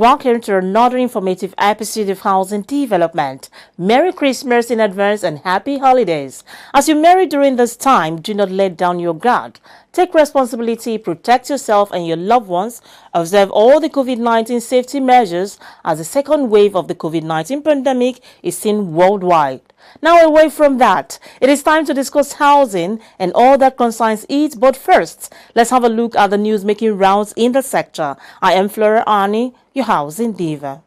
Welcome to another informative episode of Housing Development. Merry Christmas in advance and happy holidays. As you marry during this time, do not let down your guard. Take responsibility, protect yourself and your loved ones. Observe all the COVID-19 safety measures as the second wave of the COVID-19 pandemic is seen worldwide. Now, away from that, it is time to discuss housing and all that concerns it. But first, let's have a look at the news making rounds in the sector. I am Flora Arnie, your housing diva.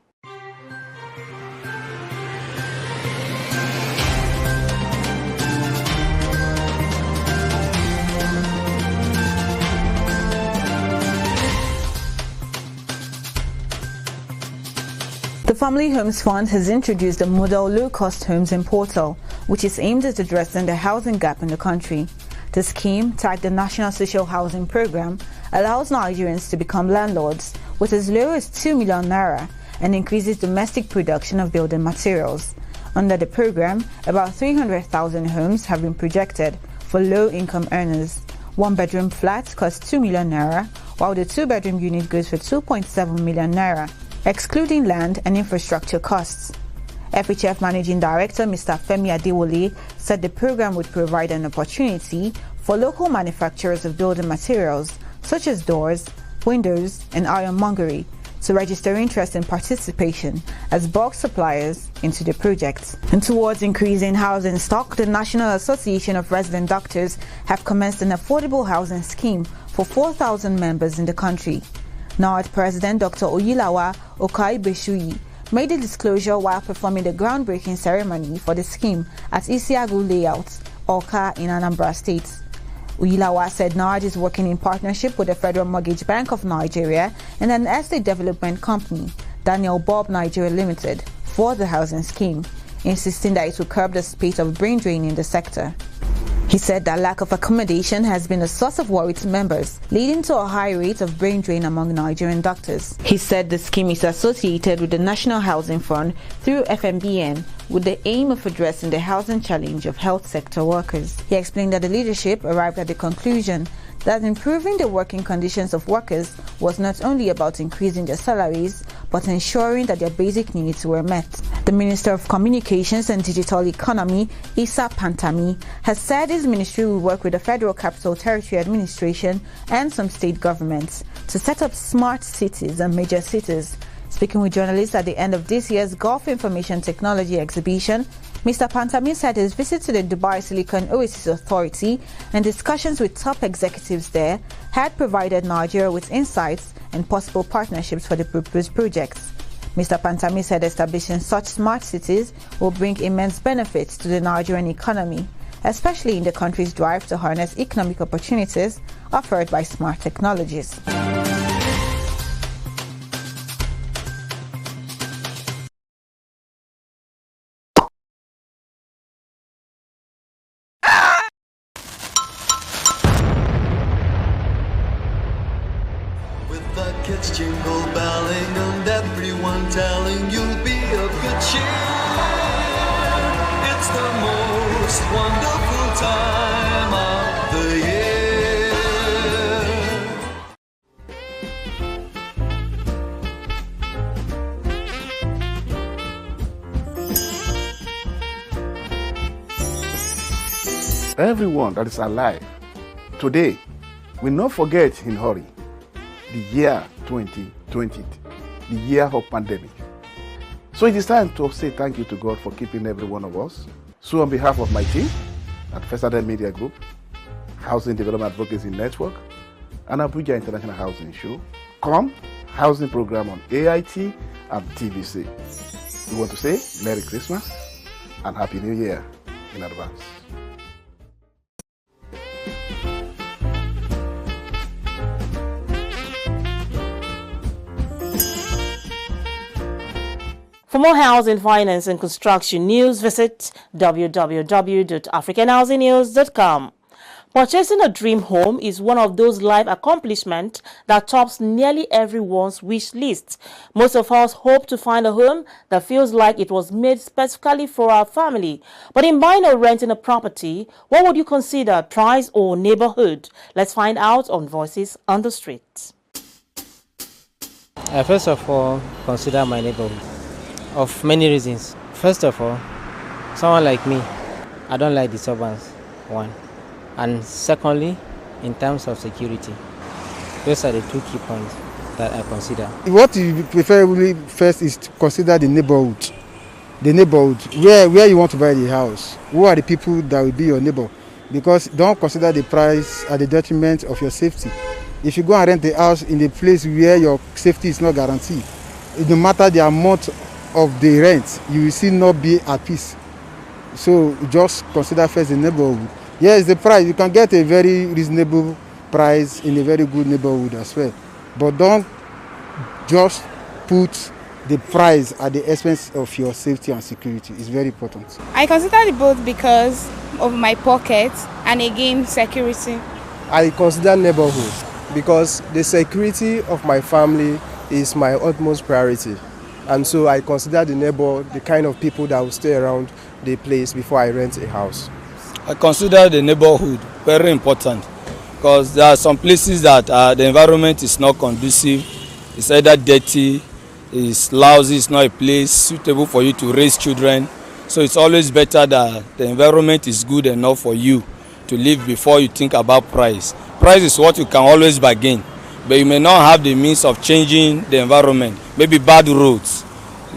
The Family Homes Fund has introduced the Model Low-Cost Homes Portal, which is aimed at addressing the housing gap in the country. The scheme, tagged the National Social Housing Program, allows Nigerians to become landlords with as low as 2 million naira and increases domestic production of building materials. Under the program, about 300,000 homes have been projected for low-income earners. One-bedroom flat costs 2 million naira, while the two-bedroom unit goes for 2.7 million naira. Excluding land and infrastructure costs. FHF Managing Director Mr. Femi Adewole said the program would provide an opportunity for local manufacturers of building materials such as doors, windows, and ironmongery to register interest in participation as bulk suppliers into the project. And towards increasing housing stock, the National Association of Resident Doctors have commenced an affordable housing scheme for 4,000 members in the country. NARD President Dr. Oyilawa Okaibeshuyi made the disclosure while performing the groundbreaking ceremony for the scheme at Isiagu Layout, Awka in Anambra State. Oyilawa said NARD is working in partnership with the Federal Mortgage Bank of Nigeria and an estate development company, Daniel Bob Nigeria Limited, for the housing scheme, insisting that it will curb the spate of brain drain in the sector. He said that lack of accommodation has been a source of worry to members, leading to a high rate of brain drain among Nigerian doctors. He said the scheme is associated with the National Housing Fund through FMBN with the aim of addressing the housing challenge of health sector workers. He explained that the leadership arrived at the conclusion that improving the working conditions of workers was not only about increasing their salaries, but ensuring that their basic needs were met. The Minister of Communications and Digital Economy, Issa Pantami, has said his ministry will work with the Federal Capital Territory Administration and some state governments to set up smart cities and major cities. Speaking with journalists at the end of this year's Gulf Information Technology exhibition, Mr. Pantami said his visit to the Dubai Silicon Oasis Authority and discussions with top executives there had provided Nigeria with insights and possible partnerships for the proposed projects. Mr. Pantami said establishing such smart cities will bring immense benefits to the Nigerian economy, especially in the country's drive to harness economic opportunities offered by smart technologies. Kids jingle belling and everyone telling you'll be of good cheer. It's the most wonderful time of the year. Everyone that is alive today will not forget in hurry the year 2020, the year of pandemic. So it is time to say thank you to God for keeping every one of us. So on behalf of my team at First Adam Media Group, Housing Development Advocacy Network, and Abuja International Housing Show, Housing Program on AIT and TVC. We want to say Merry Christmas and Happy New Year in advance. For more housing, finance and construction news, visit www.africanhousingnews.com. Purchasing a dream home is one of those life accomplishments that tops nearly everyone's wish list. Most of us hope to find a home that feels like it was made specifically for our family. But in buying or renting a property, what would you consider, price or neighborhood? Let's find out on Voices on the Street. I first of all consider my neighborhood of many reasons. First of all, someone like me, I don't like disturbance, one. And secondly, in terms of security. Those are the two key points that I consider. What you preferably first is to consider the neighborhood. The neighborhood, where you want to buy the house. Who are the people that will be your neighbor? Because don't consider the price at the detriment of your safety. If you go and rent a house in a place where your safety is not guaranteed, no matter the amount of the rent, you will still not be at peace. So just consider first the neighborhood. Yes, the price, you can get a very reasonable price in a very good neighborhood as well. But don't just put the price at the expense of your safety and security. It's very important. I consider the both because of my pocket and again security. I consider neighborhood because the security of my family is my utmost priority. And so I consider the neighbor, the kind of people that will stay around the place before I rent a house. I consider the neighborhood very important because there are some places that the environment is not conducive. It's either dirty, it's lousy, it's not a place suitable for you to raise children. So it's always better that the environment is good enough for you to live before you think about price. Price is what you can always bargain, but you may not have the means of changing the environment. Maybe bad roads,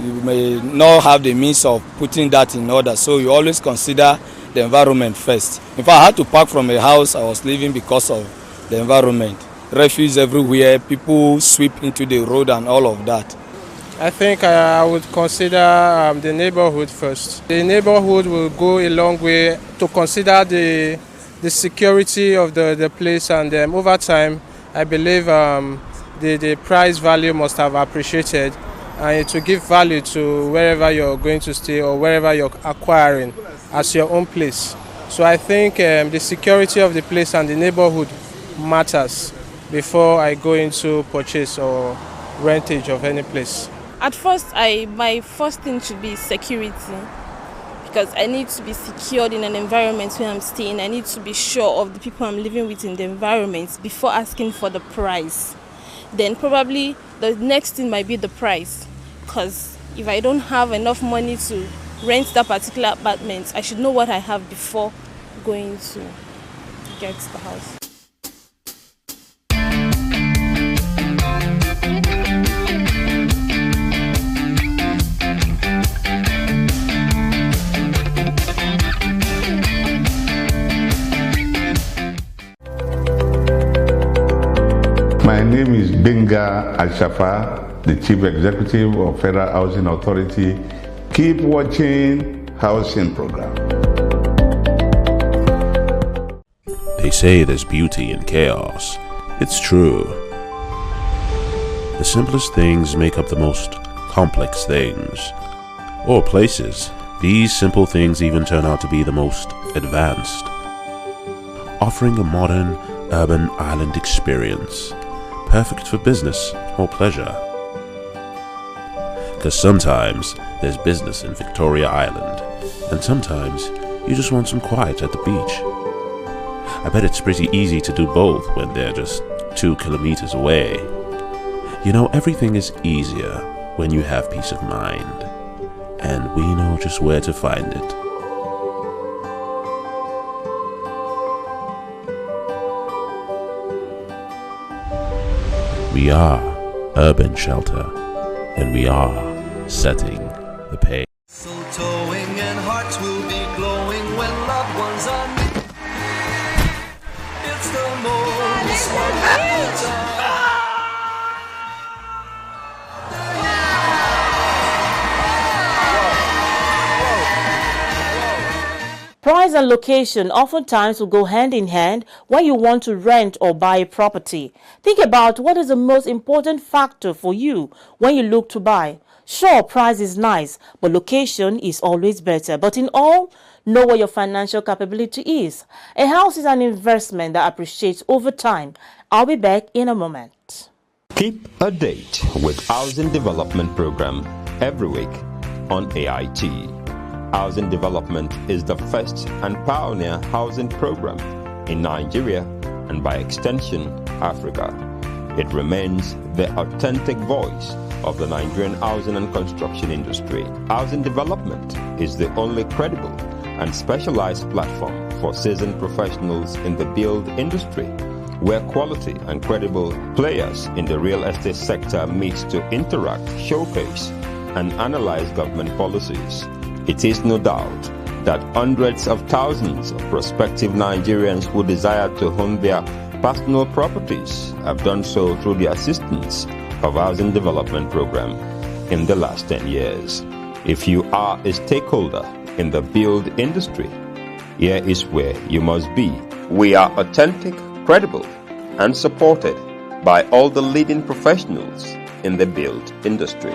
you may not have the means of putting that in order. So you always consider the environment first. If I had to park from a house I was living because of the environment, refuse everywhere, people sweep into the road and all of that. I think I would consider the neighborhood first. The neighborhood will go a long way to consider the security of the place, and over time I believe the price value must have appreciated, and it will give value to wherever you're going to stay or wherever you're acquiring as your own place. So I think the security of the place and the neighborhood matters before I go into purchase or rentage of any place. At first, my first thing should be security, because I need to be secured in an environment where I'm staying. I need to be sure of the people I'm living with in the environment before asking for the price. Then probably the next thing might be the price, because if I don't have enough money to rent that particular apartment, I should know what I have before going to get the house. My name is Benga Al-Shafa, the Chief Executive of Federal Housing Authority. Keep watching Housing Program. They say there's beauty in chaos. It's true. The simplest things make up the most complex things. Or places, these simple things even turn out to be the most advanced, offering a modern, urban island experience, perfect for business or pleasure. Because sometimes there's business in Victoria Island, and sometimes you just want some quiet at the beach. I bet it's pretty easy to do both when they're just 2 kilometers away. You know, everything is easier when you have peace of mind, and we know just where to find it. We are Urban Shelter, and we are setting the pace. Mistletoeing and hearts will be glowing when loved ones are near. It's the most wonderful time. Price and location oftentimes will go hand in hand when you want to rent or buy a property. Think about what is the most important factor for you when you look to buy. Sure, price is nice, but location is always better. But in all, know what your financial capability is. A house is an investment that appreciates over time. I'll be back in a moment. Keep a date with Housing Development Program every week on AIT. Housing Development is the first and pioneer housing program in Nigeria and by extension, Africa. It remains the authentic voice of the Nigerian housing and construction industry. Housing Development is the only credible and specialized platform for seasoned professionals in the build industry, where quality and credible players in the real estate sector meet to interact, showcase, and analyze government policies. It is no doubt that hundreds of thousands of prospective Nigerians who desire to own their personal properties have done so through the assistance of Housing Development Program in the last 10 years. If you are a stakeholder in the build industry, here is where you must be. We are authentic, credible, and supported by all the leading professionals in the build industry.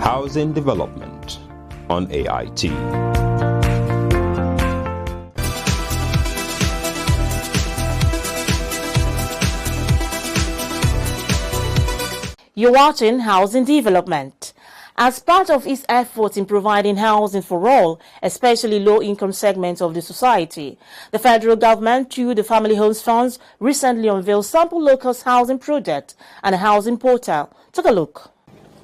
Housing Development on AIT. You're watching Housing Development. As part of its efforts in providing housing for all, especially low-income segments of the society, the federal government, through the Family Homes Funds, recently unveiled sample low-cost housing project and a housing portal. Take a look.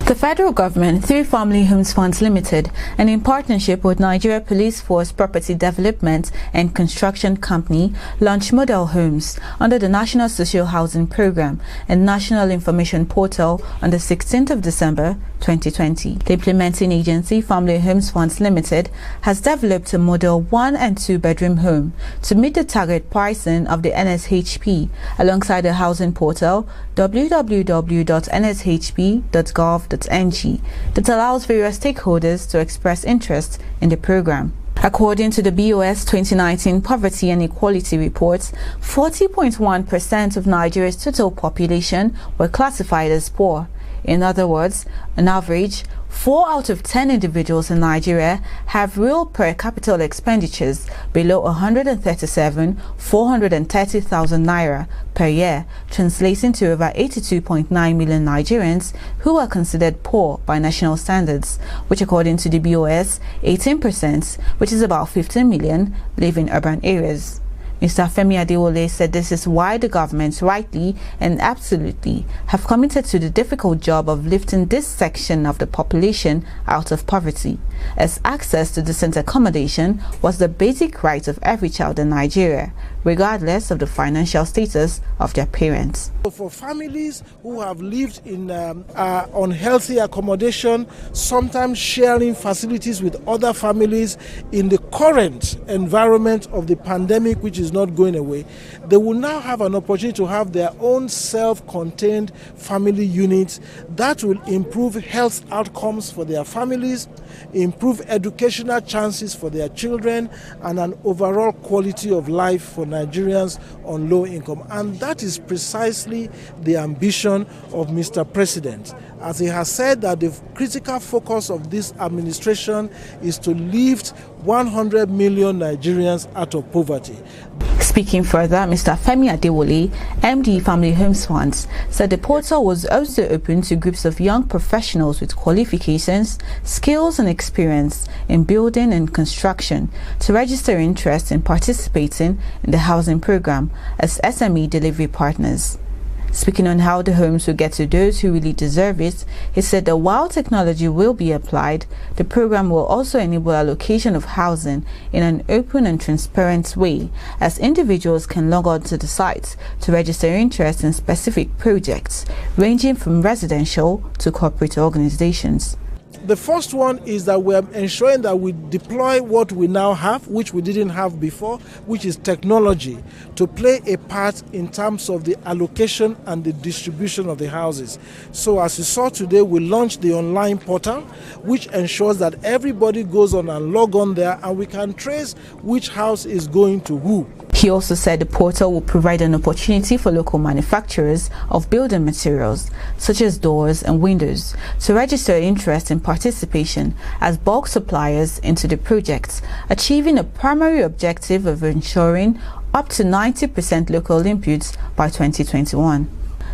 The federal government, through Family Homes Funds Limited and in partnership with Nigeria Police Force Property Development and Construction Company, launched Model Homes under the National Social Housing Program and National Information Portal on the 16th of December 2020. The implementing agency, Family Homes Funds Limited, has developed a model 1 and 2 bedroom home to meet the target pricing of the NSHP alongside the housing portal www.nshp.gov.ng that allows various stakeholders to express interest in the program. According to the BOS 2019 Poverty and Equality Report, 40.1% of Nigeria's total population were classified as poor. In other words, on average, 4 out of 10 individuals in Nigeria have real per capita expenditures below 430,000 naira per year, translating to over 82.9 million Nigerians who are considered poor by national standards, which according to the BOS, 18%, which is about 15 million, live in urban areas. Mr. Femi Adewole said this is why the government rightly and absolutely have committed to the difficult job of lifting this section of the population out of poverty, as access to decent accommodation was the basic right of every child in Nigeria, regardless of the financial status of their parents. For families who have lived in unhealthy accommodation, sometimes sharing facilities with other families in the current environment of the pandemic, which is not going away, they will now have an opportunity to have their own self-contained family units that will improve health outcomes for their families, improve educational chances for their children, and an overall quality of life for Nigerians on low income. And that is precisely the ambition of Mr. President, as he has said that the critical focus of this administration is to lift 100 million Nigerians out of poverty. Speaking further, Mr. Femi Adewole, MD Family Homes Funds, said the portal was also open to groups of young professionals with qualifications, skills and experience in building and construction to register interest in participating in the housing program as SME delivery partners. Speaking on how the homes will get to those who really deserve it, he said that while technology will be applied, the program will also enable allocation of housing in an open and transparent way, as individuals can log on to the site to register interest in specific projects, ranging from residential to corporate organizations. The first one is that we are ensuring that we deploy what we now have, which we didn't have before, which is technology, to play a part in terms of the allocation and the distribution of the houses. So as you saw today, we launched the online portal, which ensures that everybody goes on and log on there, and we can trace which house is going to who. He also said the portal will provide an opportunity for local manufacturers of building materials, such as doors and windows, to register interest in participation as bulk suppliers into the projects, achieving a primary objective of ensuring up to 90% local inputs by 2021.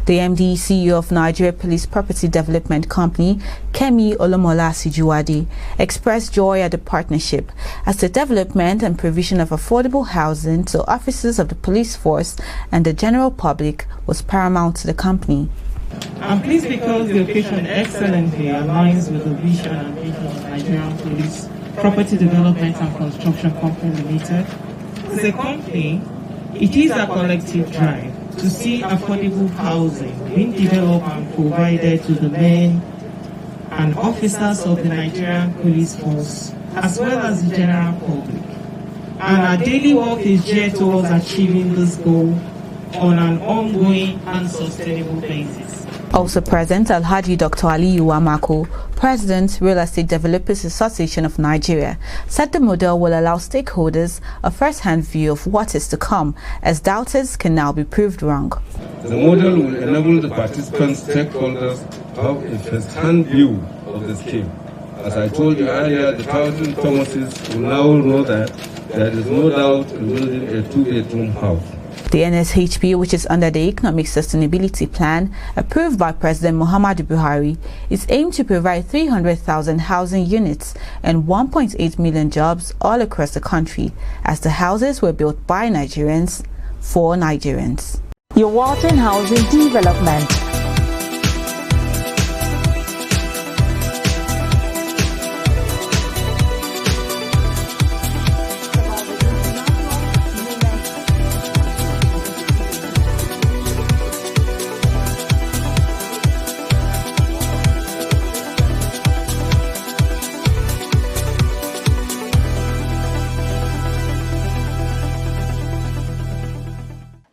The MD CEO of Nigeria Police Property Development Company, Kemi Olomola Sijuwade, expressed joy at the partnership as the development and provision of affordable housing to officers of the police force and the general public was paramount to the company. I'm pleased because the occasion excellently aligns with the vision and mission of Nigerian Police Property Development and Construction Company Limited. As a company, it is a collective drive to see affordable housing being developed and provided to the men and officers of the Nigerian Police Force, as well as the general public. And our daily work is geared towards achieving this goal on an ongoing and sustainable basis. Also present, Alhaji Dr. Aliyu Amako, President, Real Estate Developers Association of Nigeria, said the model will allow stakeholders a first-hand view of what is to come, as doubters can now be proved wrong. The model will enable the participants, stakeholders, to have a first-hand view of the scheme. As I told you earlier, the 1,000 Thomases will now know that there is no doubt in building a two-bedroom house. The NSHP, which is under the Economic Sustainability Plan approved by President Muhammadu Buhari, is aimed to provide 300,000 housing units and 1.8 million jobs all across the country, as the houses were built by Nigerians for Nigerians. You're watching Housing Development.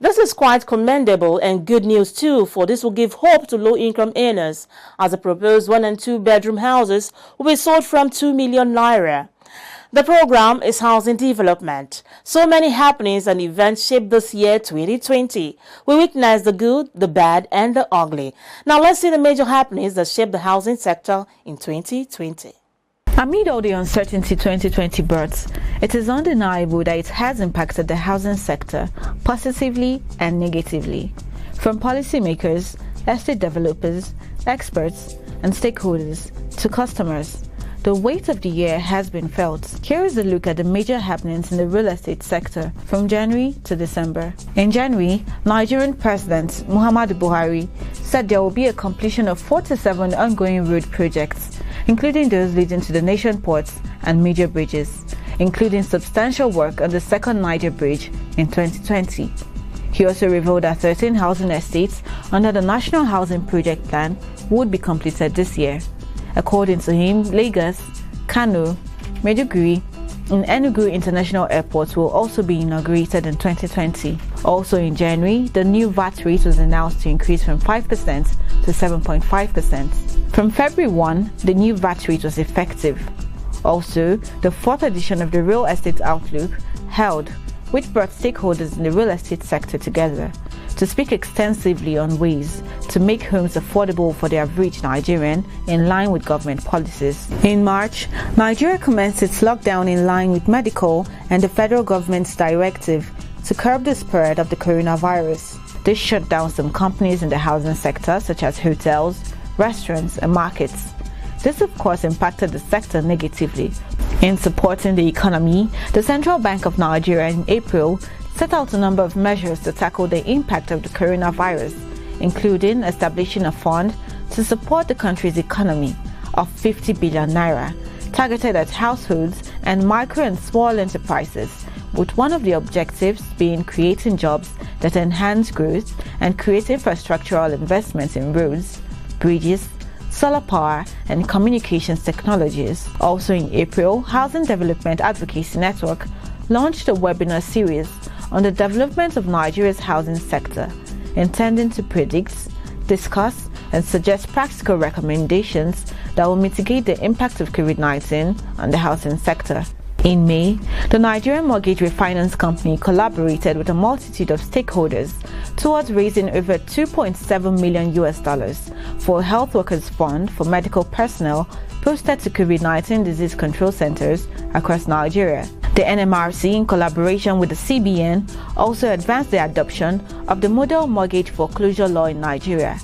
This is quite commendable and good news too, for this will give hope to low-income earners, as the proposed 1- and 2-bedroom houses will be sold from 2 million naira. The program is Housing Development. So many happenings and events shaped this year 2020. We witnessed the good, the bad, and the ugly. Now let's see the major happenings that shaped the housing sector in 2020. Amid all the uncertainty 2020 brought, it is undeniable that it has impacted the housing sector positively and negatively. From policymakers, estate developers, experts, and stakeholders to customers, the weight of the year has been felt. Here is a look at the major happenings in the real estate sector from January to December. In January, Nigerian President Muhammadu Buhari said there will be a completion of 47 ongoing road projects, including those leading to the nation ports and major bridges, including substantial work on the second Niger Bridge in 2020. He also revealed that 13 housing estates under the National Housing Project Plan would be completed this year. According to him, Lagos, Kano, Maiduguri, and Enugu International Airports will also be inaugurated in 2020. Also in January, the new VAT rate was announced to increase from 5% to 7.5%. From February 1, the new VAT rate was effective. Also, the 4th edition of the Real Estate Outlook held, which brought stakeholders in the real estate sector together to speak extensively on ways to make homes affordable for the average Nigerian in line with government policies. In March, Nigeria commenced its lockdown in line with medical and the federal government's directive to curb the spread of the coronavirus. This shut down some companies in the housing sector, such as hotels, restaurants, and markets. This, of course, impacted the sector negatively. In supporting the economy, the Central Bank of Nigeria in April set out a number of measures to tackle the impact of the coronavirus, including establishing a fund to support the country's economy of 50 billion naira, targeted at households and micro and small enterprises, with one of the objectives being creating jobs that enhance growth and create infrastructural investments in roads, bridges, solar power, and communications technologies. Also in April, Housing Development Advocacy Network launched a webinar series on the development of Nigeria's housing sector, intending to predict, discuss, and suggest practical recommendations that will mitigate the impact of COVID-19 on the housing sector. In May, the Nigerian Mortgage Refinance Company collaborated with a multitude of stakeholders towards raising over $2.7 million for a health workers fund for medical personnel posted to COVID-19 disease control centers across Nigeria. The NMRC, in collaboration with the CBN, also advanced the adoption of the Model Mortgage Foreclosure Law in Nigeria,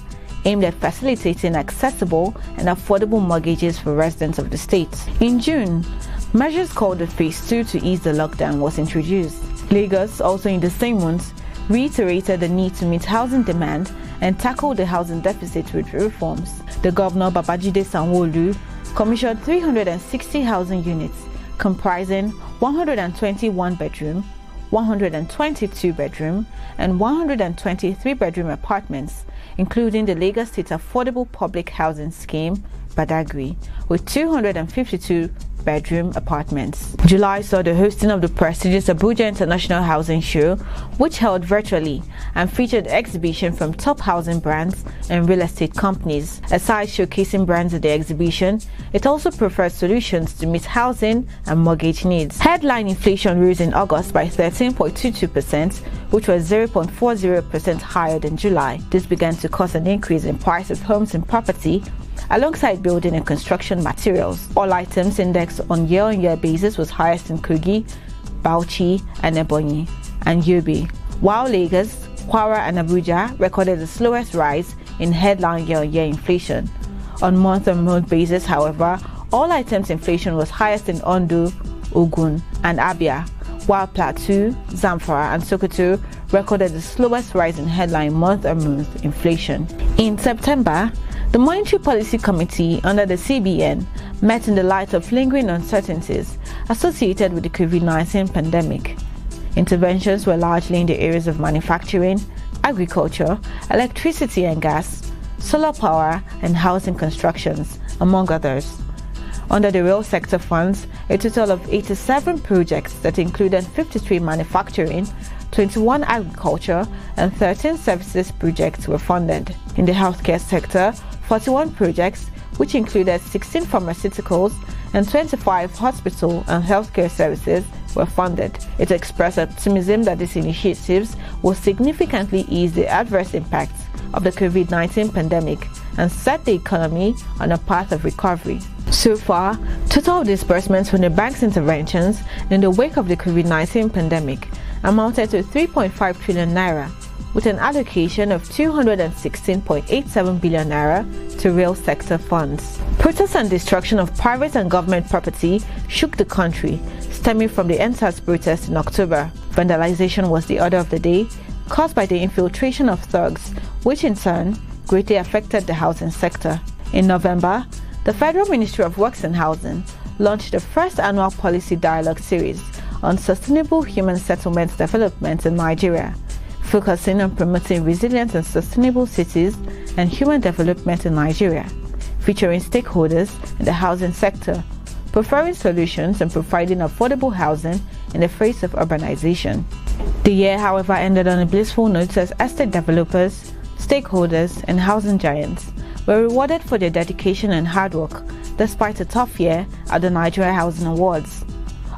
aimed at facilitating accessible and affordable mortgages for residents of the state. In June, measures called the Phase 2 to ease the lockdown was introduced. Lagos, also in the same month, reiterated the need to meet housing demand and tackle the housing deficit with reforms. The governor, Babajide Sanwo-Olu, commissioned 360 housing units comprising 121 bedroom, 122 bedroom, and 123 bedroom apartments, including the Lagos State Affordable Public Housing Scheme, Badagry, with 252 bedroom apartments. July saw the hosting of the prestigious Abuja International Housing Show, which held virtually and featured exhibition from top housing brands and real estate companies. Aside showcasing brands at the exhibition, it also provides solutions to meet housing and mortgage needs. Headline inflation rose in August by 13.22%, which was 0.40% higher than July. This began to cause an increase in price of homes and property, alongside building and construction materials. All items indexed on year-on-year basis was highest in Kogi, Bauchi, and Ebonyi, and Yobe, while Lagos, Kwara, and Abuja recorded the slowest rise in headline year-on-year inflation. On month-on-month basis, however, all items inflation was highest in Ondo, Ogun, and Abia, while Plateau, Zamfara, and Sokoto recorded the slowest rise in headline month-on-month inflation. In September, the Monetary Policy Committee under the CBN met in the light of lingering uncertainties associated with the COVID-19 pandemic. Interventions were largely in the areas of manufacturing, agriculture, electricity and gas, solar power, and housing constructions, among others. Under the rail sector funds, a total of 87 projects that included 53 manufacturing, 21 agriculture, and 13 services projects were funded. In the healthcare sector, 41 projects, which included 16 pharmaceuticals and 25 hospital and healthcare services, were funded. It expressed optimism that these initiatives will significantly ease the adverse impacts of the COVID-19 pandemic and set the economy on a path of recovery. So far, total disbursements from the bank's interventions in the wake of the COVID-19 pandemic amounted to 3.5 trillion naira, with an allocation of 216.87 billion naira to rail sector funds. Protests and destruction of private and government property shook the country, stemming from the EndSARS protests in October. Vandalization was the order of the day, caused by the infiltration of thugs, which in turn greatly affected the housing sector. In November, the Federal Ministry of Works and Housing launched the first annual policy dialogue series on sustainable human settlement development in Nigeria, focusing on promoting resilient and sustainable cities and human development in Nigeria, featuring stakeholders in the housing sector, preferring solutions and providing affordable housing in the face of urbanization. The year, however, ended on a blissful note as estate developers, stakeholders, and housing giants were rewarded for their dedication and hard work, despite a tough year at the Nigeria Housing Awards.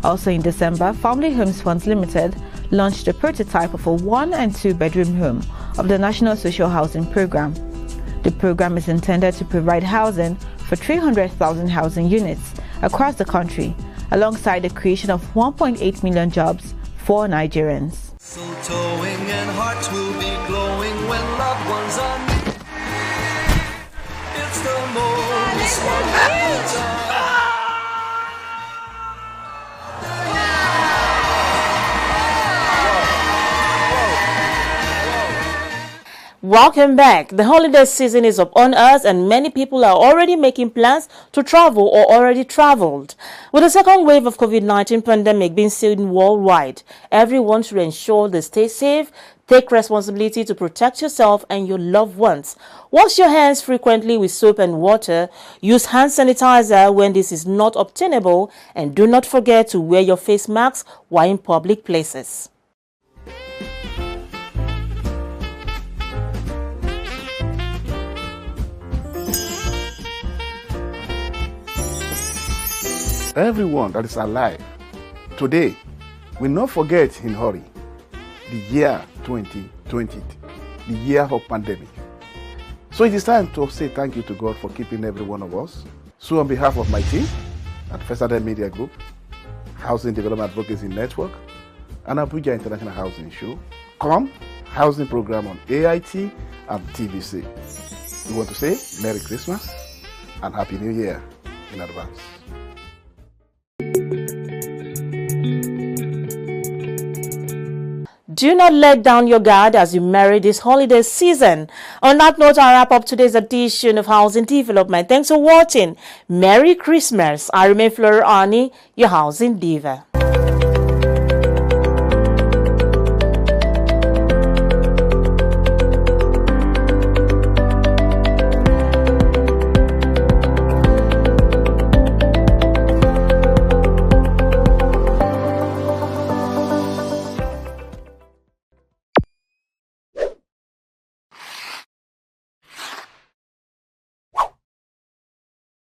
Also in December, Family Homes Funds Limited launched a prototype of a 1 and 2 bedroom home of the National Social Housing Program. The program is intended to provide housing for 300,000 housing units across the country, alongside the creation of 1.8 million jobs for Nigerians. So towing and hearts will be glowing when loved ones are near. It's the most wonderful time. Welcome back. The holiday season is upon us and many people are already making plans to travel or already traveled. With the second wave of COVID-19 pandemic being seen worldwide, everyone should ensure they stay safe, take responsibility to protect yourself and your loved ones. Wash your hands frequently with soap and water. Use hand sanitizer when this is not obtainable, and do not forget to wear your face masks while in public places. Everyone that is alive today will not forget in hurry the year 2020, the year of pandemic. So it is time to say thank you to God for keeping every one of us. So on behalf of my team at First Media Group, Housing Development Advocacy Network, and Abuja International Housing Show, COM, Housing Program on AIT, and TVC. We want to say Merry Christmas and Happy New Year in advance. Do not let down your guard as you marry this holiday season. On that note, I wrap up today's edition of Housing Development. Thanks for watching. Merry Christmas. I remain Flora Ani, your Housing Diva.